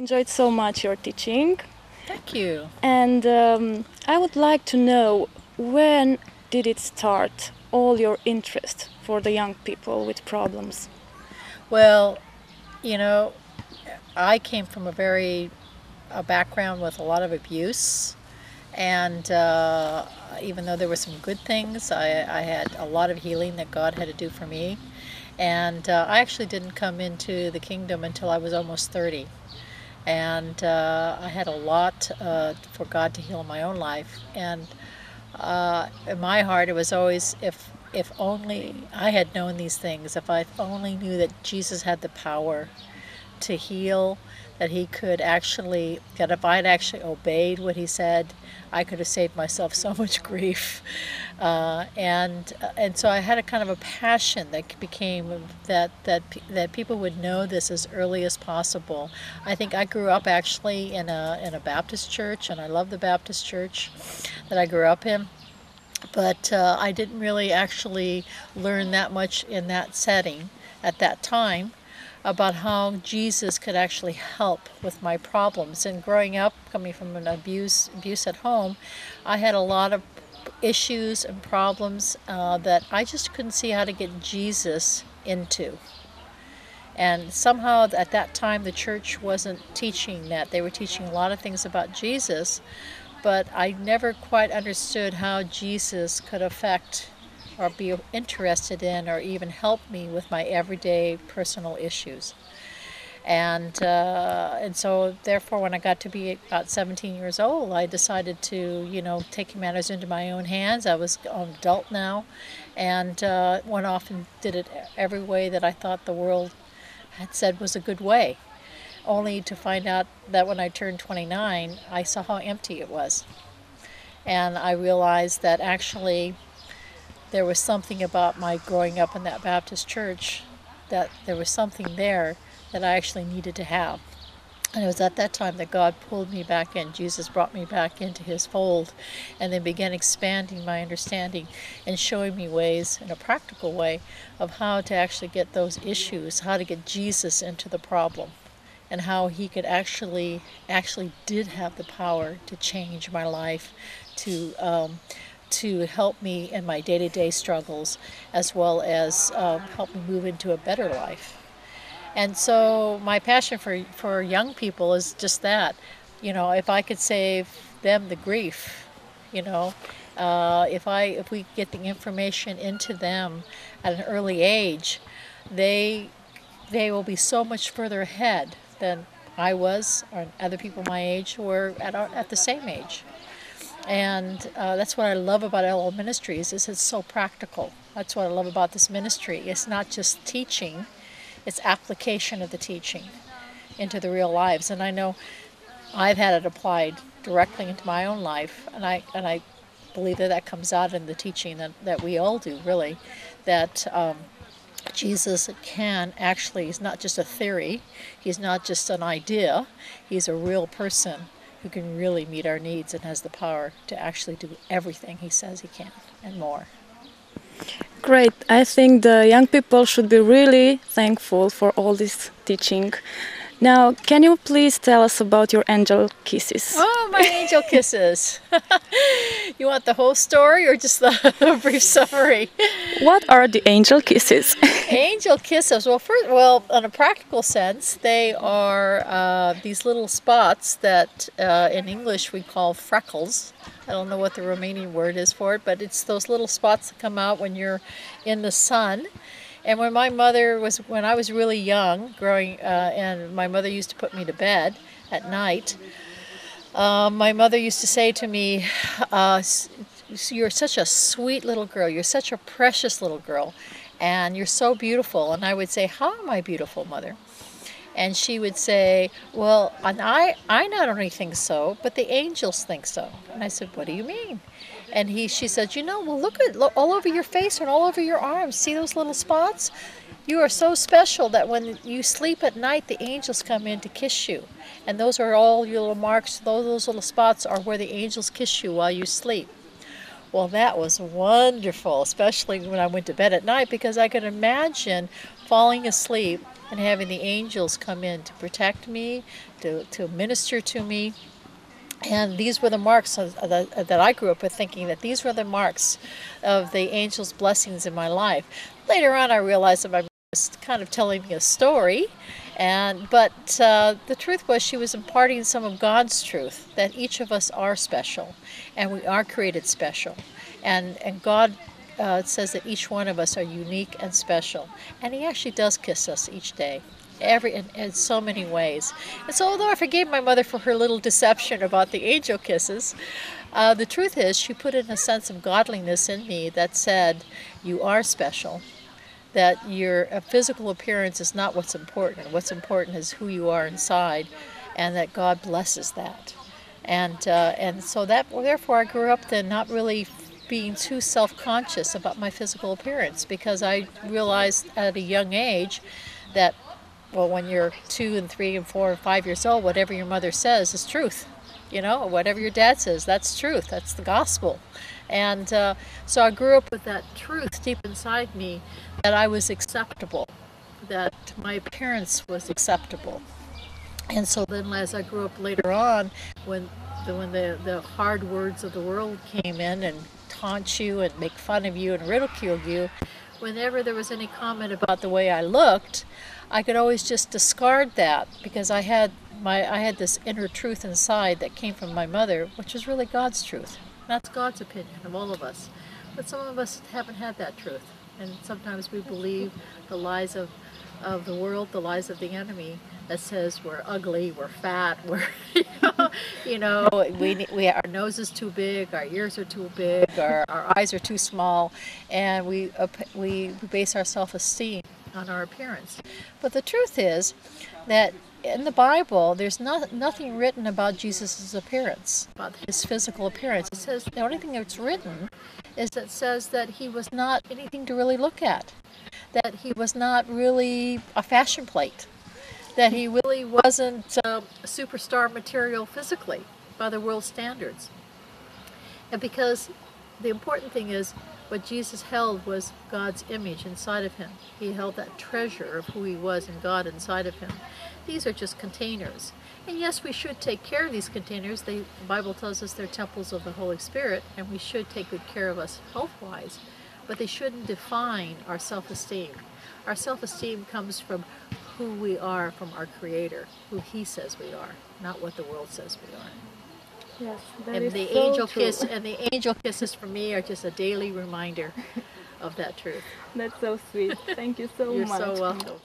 Enjoyed so much your teaching, Thank you. and I would like to know, when did it start, all your interest for the young people with problems? Well, you know, I came from a background with a lot of abuse, and even though there were some good things, I had a lot of healing that God had to do for me. And I actually didn't come into the kingdom until I was almost 30. And I had a lot for God to heal in my own life. And in my heart, it was always, if only I had known these things, if I only knew that Jesus had the power to heal, that he could actually, that if I'd actually obeyed what he said, I could have saved myself so much grief. And so I had a kind of a passion that became that people would know this as early as possible. I think I grew up actually in a Baptist church, and I love the Baptist church that I grew up in. But I didn't really actually learn that much in that setting at that time about how Jesus could actually help with my problems. And growing up, coming from an abuse at home, I had a lot of issues and problems that I just couldn't see how to get Jesus into. And somehow at that time the church wasn't teaching that. They were teaching a lot of things about Jesus, but I never quite understood how Jesus could affect or be interested in or even help me with my everyday personal issues. And so therefore when I got to be about 17 years old, I decided to, take matters into my own hands. I was an adult now, and went off and did it every way that I thought the world had said was a good way, only to find out that when I turned 29, I saw how empty it was. And I realized that actually there was something about my growing up in that Baptist church, that there was something there that I actually needed to have. And it was at that time that God pulled me back in. Jesus brought me back into his fold, and then began expanding my understanding and showing me ways, in a practical way, of how to actually get those issues, how to get Jesus into the problem, and how he could actually did have the power to change my life, to help me in my day-to-day struggles, as well as help me move into a better life. And so my passion for young people is just that. If I could save them the grief, if we get the information into them at an early age, they will be so much further ahead than I was, or other people my age who were at the same age. And that's what I love about LL Ministries, is it's so practical. That's what I love about this ministry. It's not just teaching, it's application of the teaching into the real lives. And I know I've had it applied directly into my own life, and I believe that comes out in the teaching that we all do, really, that Jesus can actually, he's not just a theory, he's not just an idea, he's a real person who can really meet our needs and has the power to actually do everything he says he can and more. Great. I think the young people should be really thankful for all this teaching. Now, can you please tell us about your angel kisses? Oh, my angel kisses. You want the whole story or just the brief summary? What are the angel kisses? Angel kisses. Well, in a practical sense, they are these little spots that in English we call freckles. I don't know what the Romanian word is for it, but it's those little spots that come out when you're in the sun. And when I was really young, and my mother used to put me to bed at night, my mother used to say to me, "You're such a sweet little girl. You're such a precious little girl, and you're so beautiful." And I would say, "How am I beautiful, Mother?" And she would say, "Well, and I not only think so, but the angels think so." And I said, "What do you mean?" And she said, "Well, look all over your face and all over your arms. See those little spots? You are so special that when you sleep at night, the angels come in to kiss you. And those are all your little marks. Those little spots are where the angels kiss you while you sleep." Well, that was wonderful, especially when I went to bed at night, because I could imagine falling asleep and having the angels come in to protect me, to minister to me. And these were the marks that I grew up with, thinking that these were the marks of the angel's blessings in my life. Later on, I realized that my mom was kind of telling me a story, but the truth was she was imparting some of God's truth, that each of us are special, and we are created special, and God says that each one of us are unique and special, and He actually does kiss us each day in so many ways. And so although I forgave my mother for her little deception about the angel kisses, the truth is she put in a sense of godliness in me that said, you are special, that your physical appearance is not what's important. What's important is who you are inside, and that God blesses that. And so that, therefore I grew up then not really being too self-conscious about my physical appearance, because I realized at a young age that, well, when you're 2 and 3 and 4 and 5 years old, whatever your mother says is truth. You know, whatever your dad says, that's truth. That's the gospel. And so I grew up with that truth deep inside me, that I was acceptable, that my appearance was acceptable. And so then as I grew up later on, when the hard words of the world came in and taunt you and make fun of you and ridicule you, whenever there was any comment about the way I looked, I could always just discard that, because I had this inner truth inside that came from my mother, which was really God's truth. That's God's opinion of all of us. But some of us haven't had that truth, and sometimes we believe the lies of the world, the lies of the enemy, that says we're ugly, we're fat, we're our nose is too big, our ears are too big, our eyes are too small, and we base our self-esteem on our appearance. But the truth is that in the Bible, there's nothing written about Jesus' appearance, about his physical appearance. It says the only thing that's written is that says that he was not anything to really look at, that he was not really a fashion plate, that he really wasn't superstar material physically by the world's standards. And because the important thing is, what Jesus held was God's image inside of him. He held that treasure of who he was in God inside of him. These are just containers. And yes, we should take care of these containers. The Bible tells us they're temples of the Holy Spirit, and we should take good care of us health-wise. But they shouldn't define our self-esteem. Our self-esteem comes from who we are from our Creator, who He says we are, not what the world says we are. Yes, that And is the so angel true. kiss and the angel kisses for me are just a daily reminder of that truth. That's so sweet. Thank you so You're much. so welcome.